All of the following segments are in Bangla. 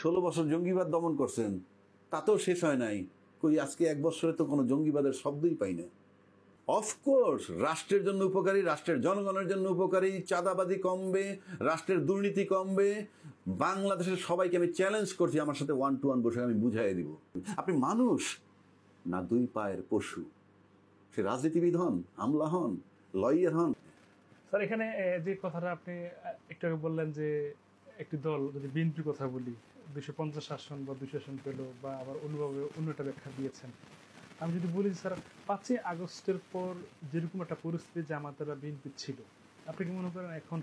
16 বছর জঙ্গিবাদ দমন করছেন, তাতেও শেষ হয় নাই। কই আজকে 1 বছরে তো কোনো জঙ্গিবাদের শব্দই পাই না। অফকোর্স রাষ্ট্রের জন্য উপকারী, রাষ্ট্রের জনগণের জন্য উপকারী, চাঁদাবাজি কমবে, রাষ্ট্রের দুর্নীতি কমবে। বাংলাদেশের সবাইকে আমি চ্যালেঞ্জ করছি, আমার সাথে 1 to 1 বসে আমি বুঝাই দিব। আপনি মানুষ না 2 পায়ের পশু। সে রাজনীতিবিদ হন, আমলা হন, লয়ার হন। স্যার এখানে যে কথাটা আপনি একটু আগে বললেন যে একটি দল, যদি বিএনপির কথা বলি, 250 আসন বা 200 আসন পেল, বা আবার অন্যভাবে অন্যটা ব্যাখ্যা দিয়েছেন। আমি যদি বলি স্যার 5ই আগস্টের পর যেরকম একটা পরিস্থিতি জামাতের বা বিএনপির ছিল, আপনি কি মনে করেন এখন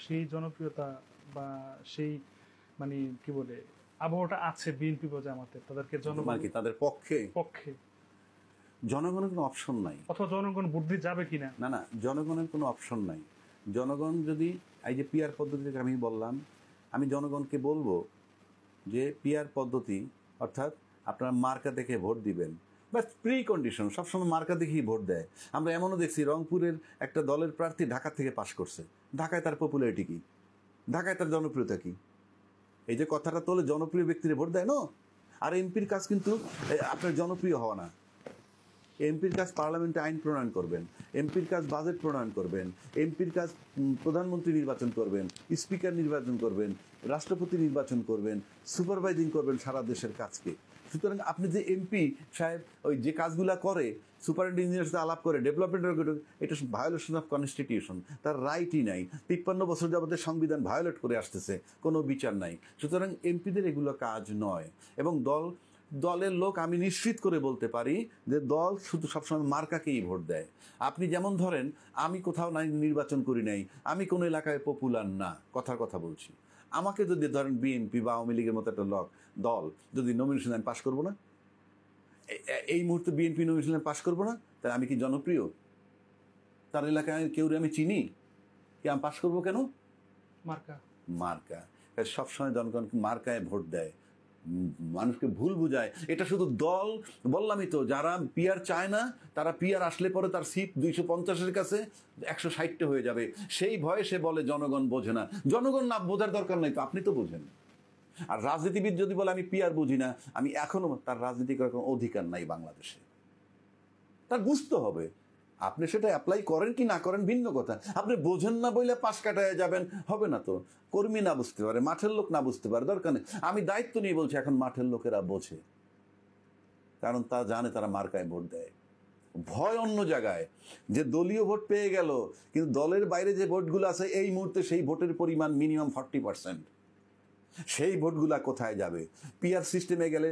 সেই জনপ্রিয়তা বা সেই মানে কি বলে আবহাওয়াটা আছে বিএনপি বা জামাতের, তাদেরকে জনগণ কি তাদের পক্ষে জনগণের কোনো অপশন নাই, অথবা জনগণ বুদ্ধি যাবে কিনা? না না, জনগণের কোনো অপশন নাই। জনগণ যদি এই যে পিআর পদ্ধতি থেকে আমি বললাম, আমি জনগণকে বলবো যে পিআর পদ্ধতি অর্থাৎ আপনারা মার্কা দেখে ভোট দিবেন, বাস প্রি কন্ডিশন। সবসময় মার্কা দেখেই ভোট দেয়। আমরা এমনও দেখছি রংপুরের একটা দলের প্রার্থী ঢাকা থেকে পাশ করছে। ঢাকায় তার পপুলারিটি কি? ঢাকায় তার জনপ্রিয়তা কি? এই যে কথাটা তোলে জনপ্রিয় ব্যক্তিরা ভোট দেয় না। আর এমপির কাজ কিন্তু আপনার জনপ্রিয় হওয়া না। এমপির কাজ পার্লামেন্টে আইন প্রণয়ন করবেন, এমপির কাজ বাজেট প্রণয়ন করবেন, এমপির কাজ প্রধানমন্ত্রী নির্বাচন করবেন, স্পিকার নির্বাচন করবেন, রাষ্ট্রপতি নির্বাচন করবেন, সুপারভাইজিং করবেন সারা দেশের কাজকে। সুতরাং আপনি যে এমপি সাহেব ওই যে কাজগুলা করে, সুপারিনটেন্ডেন্টের সাথে আলাপ করে ডেভেলপমেন্টের, এটা ভায়োলেশন অফ কনস্টিটিউশন। তার রাইটই নাই। 53 বছর যাবতে সংবিধান ভায়োলেট করে আসতেছে, কোনো বিচার নাই। সুতরাং এমপিদের এগুলো কাজ নয়। এবং দলের লোক আমি নিশ্চিত করে বলতে পারি যে দল শুধু সবসময় মার্কাকেই ভোট দেয়। আপনি যেমন ধরেন, আমি কোথাও নির্বাচন করি নাই, আমি কোনো এলাকায় পপুলার না, কথার কথা বলছি। আমাকে যদি ধরেন বিএনপি বা আওয়ামী লীগের মতো একটা দল যদি নমিনেশন আমি পাশ করবো না, এই মুহূর্তে বিএনপি নমিনেশন পাশ করবো না, তাহলে আমি কি জনপ্রিয়? তার এলাকায় কেউ আমি চিনি কি? আমি পাশ করবো কেন? মার্কা। সবসময় জনগণ মার্কায় ভোট দেয়, মানুষকে ভুল বুঝায়। এটা শুধু দল বললামই তো, যারা পিআর চায় না তারা পিআর আসলে পরে তার সিট 250-এর কাছে 160 হয়ে যাবে, সেই ভয়ে সে বলে জনগণ বোঝে না। জনগণ না বোঝার দরকার নাই তো, আপনি তো বোঝেন। আর রাজনীতিবিদ যদি বলে আমি পিআর বুঝি না, আমি এখনো, তার রাজনীতি করার কোনো অধিকার নাই বাংলাদেশে। তার বুঝতে হবে। আপনি সেটা অ্যাপ্লাই করেন কি না করেন ভিন্ন কথা। আপনি বোঝেন না বলে পাশ কাটায় যাবেন, হবে না তো। কর্মী না বুঝতে পারে, মাঠের লোক না বুঝতে পারে, দরকার নেই। আমি দায়িত্ব নিয়ে বলছি, এখন মাঠের লোকেরা বোঝে, কারণ তারা জানে তারা মার্কায় ভোট দেয়। ভয় অন্য জায়গায়, যে দলীয় ভোট পেয়ে গেল, কিন্তু দলের বাইরে যে ভোটগুলো আছে এই মুহূর্তে সেই ভোটের পরিমাণ মিনিমাম 40%। সেই ভোটগুলা কোথায় যাবে? পিআর সিস্টেমে গেলে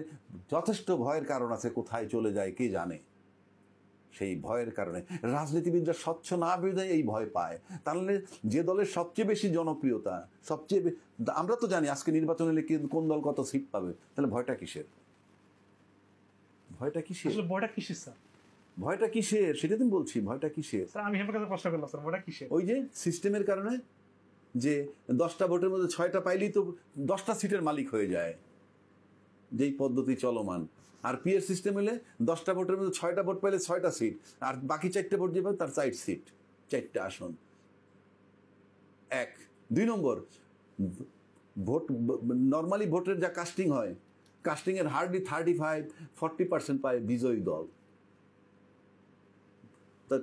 যথেষ্ট ভয়ের কারণ আছে, কোথায় চলে যায় কে জানে। সেই ভয়ের কারণে রাজনীতিবিদরা স্বচ্ছ না বেরোয় এই ভয় পায়। তাহলে যে দলের সবচেয়ে বেশি জনপ্রিয়তা, আমরা তো জানি আজকে নির্বাচন হলে কোন দল কত সিট পাবে, তাহলে ভয়টা কিসের? ভয়টা কিসের স্যার? ভয়টা কিসের সেটা তুমি বলছি। ভয়টা কিসের? আমি আপনার কাছে প্রশ্ন করলাম স্যার, ভয়টা কিসের? ওই যে সিস্টেমের কারণে, যে 10টা ভোটের মধ্যে 6টা পাইলেই তো 10টা সিটের মালিক হয়ে যায়, যেই পদ্ধতি চলমান। আর পিএর সিস্টেম হলে 10টা ভোটের মধ্যে 6টা ভোট পাইলে 6টা সিট, আর বাকি 4টে ভোট যে পাবে তার 4 সিট, 4টা আসন। 2 নম্বর, ভোট নর্মালি ভোটের যা কাস্টিং হয়, কাস্টিংয়ের হার্ডলি 35-40% পায় বিজয়ী দল। তা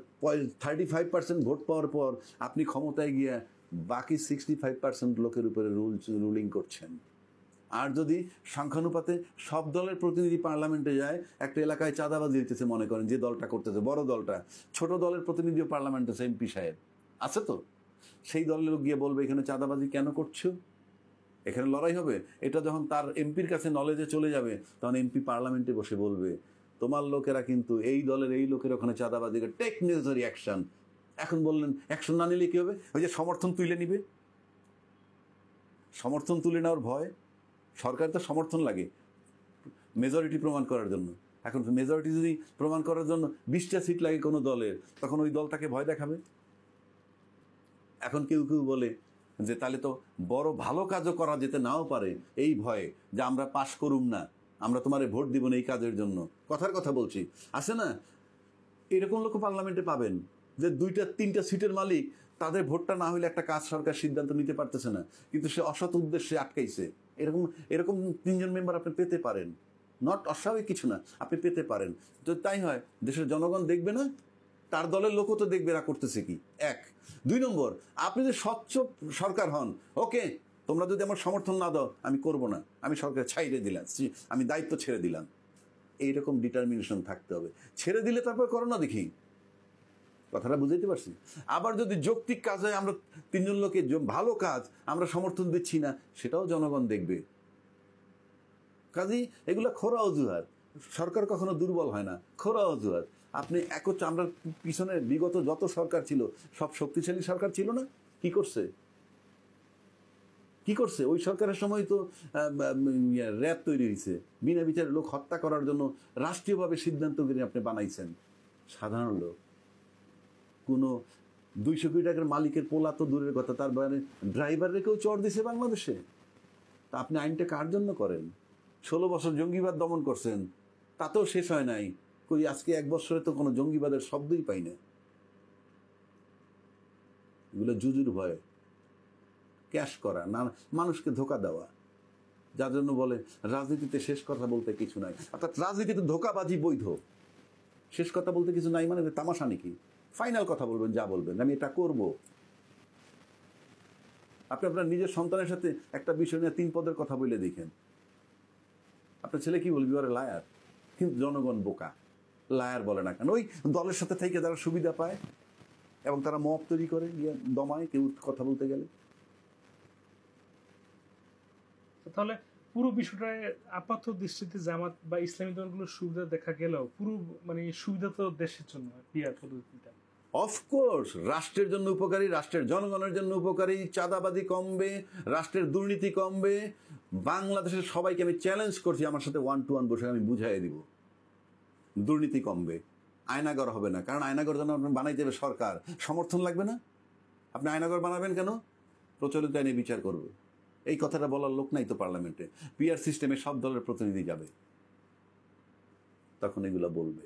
35% ভোট পাওয়ার পর আপনি ক্ষমতায় গিয়ে বাকি 65% লোকের উপরে রুলিং করছেন। আর যদি সংখ্যানুপাতে সব দলের প্রতিনিধি পার্লামেন্টে যায়, একটা এলাকায় চাঁদাবাজি হইতেছে মনে করেন, যে দলটা করতেছে, বড় দলটা, ছোট দলের প্রতিনিধিও পার্লামেন্টে আছে, এমপি সাহেব আছে তো, সেই দলের লোক গিয়ে বলবে এখানে চাঁদাবাজি কেন করছো, এখানে লড়াই হবে। এটা যখন তার এমপির কাছে নলেজে চলে যাবে, তখন এমপি পার্লামেন্টে বসে বলবে তোমার লোকেরা কিন্তু এই দলের এই লোকের ওখানে চাঁদাবাজি, টেক নেসেসারি অ্যাকশন। এখন বললেন অ্যাকশন না নিলে কি হবে? ওই যে সমর্থন তুলে নিবে, সমর্থন তুলে নেওয়ার ভয়। সরকার তো সমর্থন লাগে মেজরিটি প্রমাণ করার জন্য। এখন মেজরিটি যদি প্রমাণ করার জন্য 20টা সিট লাগে কোনো দলের, তখন ওই দলটাকে ভয় দেখাবে। এখন কেউ কেউ বলে যে তাহলে তো বড় ভালো কাজও করা যেতে নাও পারে, এই ভয়ে যে আমরা পাশ করুম না, আমরা তোমারে ভোট দিব না এই কাজের জন্য। কথার কথা বলছি, আছে না? এরকম লোক পার্লামেন্টে পাবেন যে 2টা 3টা সিটের মালিক, তাদের ভোটটা না হইলে একটা কাজ সরকার সিদ্ধান্ত নিতে পারতেছে না, কিন্তু সে অসৎ উদ্দেশ্যে আটকাইছে। এরকম এরকম 3জন মেম্বার আপনি পেতে পারেন, নট অস্বাভাবিক কিছু না, আপনি পেতে পারেন। তো তাই হয়, দেশের জনগণ দেখবে না, তার দলের লোকও তো দেখবে এরা করতেছে কি। 1 2 নম্বর, আপনি যদি স্বচ্ছ সরকার হন, ওকে তোমরা যদি আমার সমর্থন না দাও আমি করব না, আমি সরকার ছাইড়ে দিলাম, আমি দায়িত্ব ছেড়ে দিলাম, এইরকম ডিটারমিনেশন থাকতে হবে। ছেড়ে দিলে তারপর করো না, দেখি কথাটা বুঝাইতে পারছি। আবার যদি যৌক্তিক কাজ হয়, আমরা 3জন লোকের ভালো কাজ আমরা সমর্থন দিচ্ছি না, সেটাও জনগণ দেখবে। কাজেই এগুলো খোরা অজুহাত। সরকার কখনো দুর্বল হয় না, খোরা অজুহাত। আপনি আমরা পিছনে বিগত যত সরকার ছিল সব শক্তিশালী সরকার ছিল না, কি করছে কি করছে? ওই সরকারের সময় তো র্যাব তৈরি হয়েছে, বিনা বিচারে লোক হত্যা করার জন্য রাষ্ট্রীয়ভাবে সিদ্ধান্ত করে আপনি বানাইছেন। সাধারণ লোক, কোনো 200 কোটি টাকার মালিকের পোলা তো দূরের কথা, তার মানে ড্রাইভাররে কেউ চড় দিছে বাংলাদেশে। তা আপনি আইনটা কার জন্য করেন? 16 বছর জঙ্গিবাদ দমন করছেন, তাতেও শেষ হয় নাই। কই আজকে 1 বছরে তো কোনো জঙ্গিবাদের শব্দই পাই না। এগুলো জুজুর ভয়, ক্যাশ করা, না মানুষকে ধোকা দেওয়া, যার জন্য বলে রাজনীতিতে শেষ কথা বলতে কিছু নাই। অর্থাৎ রাজনীতিতে ধোকাবাজি বৈধ, শেষ কথা বলতে কিছু নাই মানে তামাশা নাকি? ফাইনাল কথা বলবেন, যা বলবেন আমি এটা করব। আপনি আপনার নিজের সন্তানের সাথে একটা বিষয় নিয়ে 3 পদের কথা বলে দেখেন, আপনার ছেলে কি বলবি? ওরে লায়ার। কিন্তু জনগণ বোকা, লায়ার বলে না কেন? ওই দলের সাথে থেকে যারা সুবিধা পায় এবং তারা মব তৈরি করে, দমায় কেউ কথা বলতে গেলে। তাহলে পুরো বিষয়টায় আপাত দৃষ্টিতে জামাত বা ইসলামী দলগুলোর সুবিধা দেখা গেলেও পুরো মানে সুবিধা তো দেশের জন্য পিআর পদ্ধতিটা। অফকোর্স রাষ্ট্রের জন্য উপকারী, রাষ্ট্রের জনগণের জন্য উপকারী, চাঁদাবাজি কমবে, রাষ্ট্রের দুর্নীতি কমবে। বাংলাদেশের সবাইকে আমি চ্যালেঞ্জ করছি, আমার সাথে 1 to 1 বসে আমি বুঝাই দিব, দুর্নীতি কমবে, আয়নাগর হবে না। কারণ আয়নাগর যেন আপনার বানাইতে হবে সরকার, সমর্থন লাগবে না। আপনি আয়নাগর বানাবেন কেন? প্রচলিত আইনে বিচার করবে। এই কথাটা বলার লোক নাই তো পার্লামেন্টে। পিআর সিস্টেমে সব দলের প্রতিনিধি যাবে, তখন এগুলো বলবে।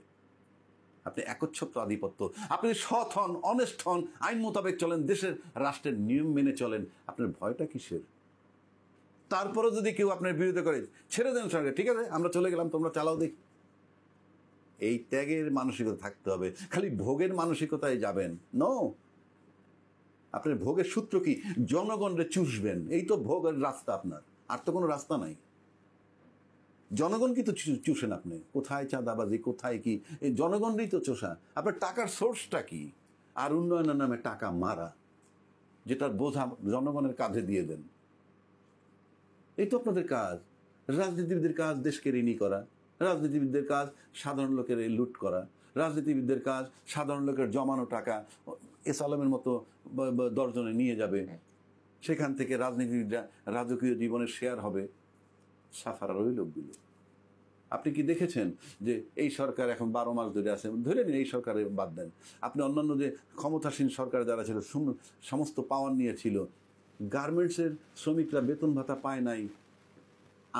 আপনি একচ্ছত্র আধিপত্য, আপনি সৎ হন, অনেস্ট হন, আইন মোতাবেক চলেন, দেশের রাষ্ট্রের নিয়ম মেনে চলেন, আপনার ভয়টা কিসের? তারপরে যদি কেউ আপনার বিরোধিতা করে, ছেড়ে দেন সরকার, ঠিক আছে আমরা চলে গেলাম, তোমরা চালাও দেখি। এই ত্যাগের মানসিকতা থাকতে হবে। খালি ভোগের মানসিকতায় যাবেন নো। আপনার ভোগের সূত্র কি? জনগণরে চুষবেন, এই তো ভোগের রাস্তা আপনার, আর তো কোনো রাস্তা নাই। জনগণ কি তো চুষেন আপনি, কোথায় চাঁদাবাজি, কোথায় কি, এই জনগণই তো চোষা। আপনার টাকার সোর্সটা কি? আর উন্নয়নের নামে টাকা মারা, যেটার বোঝা জনগণের কাঁধে দিয়ে দেন। এই তো আপনাদের কাজ। রাজনীতিবিদদের কাজ দেশকে ঋণী করা, রাজনীতিবিদদের কাজ সাধারণ লোকের লুট করা, রাজনীতিবিদদের কাজ সাধারণ লোকের জমানো টাকা এস আলমের মতো 10 জনে নিয়ে যাবে, সেখান থেকে রাজনীতিবিদরা রাজকীয় জীবনের শেয়ার হবে। সাফারার ওই লোকগুলো। আপনি কি দেখেছেন যে এই সরকার এখন 12 মাস ধরে আছে, ধরে নিন এই সরকারে বাদ দেন, আপনি অন্যান্য যে ক্ষমতাসীন সরকার যারা ছিল সমস্ত পাওয়ার নিয়েছিল, গার্মেন্টসের শ্রমিকরা বেতন ভাতা পায় নাই,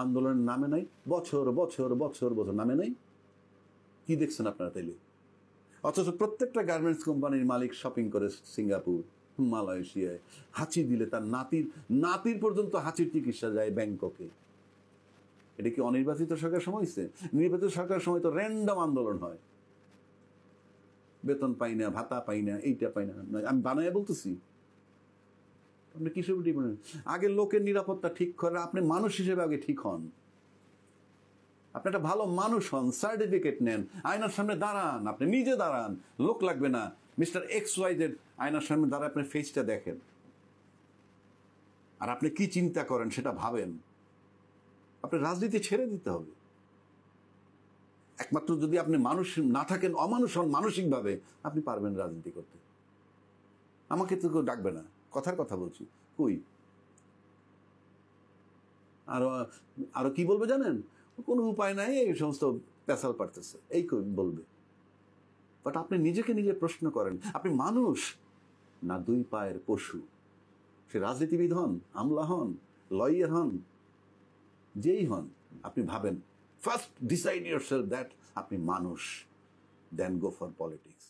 আন্দোলনের নামে নাই, বছর বছর বছর বছর নামে নাই। কি দেখছেন আপনারা তাইলে? অথচ প্রত্যেকটা গার্মেন্টস কোম্পানির মালিক শপিং করে সিঙ্গাপুর, মালয়েশিয়ায়। হাঁচি দিলে তার নাতির পর্যন্ত হাঁচির চিকিৎসা যায় ব্যাংককে। এটা কি অনির্বাচিত সরকার সময় হচ্ছে? নির্বাচিত সরকারের সময় তো র্যান্ডম আন্দোলন হয়, বেতন পাই না, ভাতা পাই না, এইটা পাই না। আমি বানাইয়া বলতেছি, আপনি কিসের উঠি বলেন? আগে লোকের নিরাপত্তা ঠিক করে, আপনি মানুষ হিসেবে আগে ঠিক হন, আপনি একটা ভালো মানুষ হন, সার্টিফিকেট নেন, আয়নার সামনে দাঁড়ান, আপনি নিজে দাঁড়ান, লোক লাগবে না। মিস্টার XYZ আয়নার সামনে দাঁড়ায় আপনার ফেসটা দেখেন, আর আপনি কি চিন্তা করেন সেটা ভাবেন। আপনি রাজনীতি ছেড়ে দিতে হবে। একমাত্র যদি আপনি মানুষ না থাকেন, অমানুষ হন মানসিকভাবে, আপনি পারবেন রাজনীতি করতে। আমাকে তো কেউ ডাকবে না, কথার কথা বলছি। কই আরো কি বলবে জানেন? কোনো উপায় নাই, এই সমস্ত পেশাল পারতেছে, এই বলবে। বাট আপনি নিজেকে নিজে প্রশ্ন করেন, আপনি মানুষ না 2 পায়ের পশু? সে রাজনীতিবিদ হন, আমলা হন, লয়ার হন, যেই হন, আপনি ভাবেন, ফার্স্ট ডিসাইড ইয়োরসেলফ দ্যাট আপনি মানুষ, দেন গো ফর পলিটিক্স।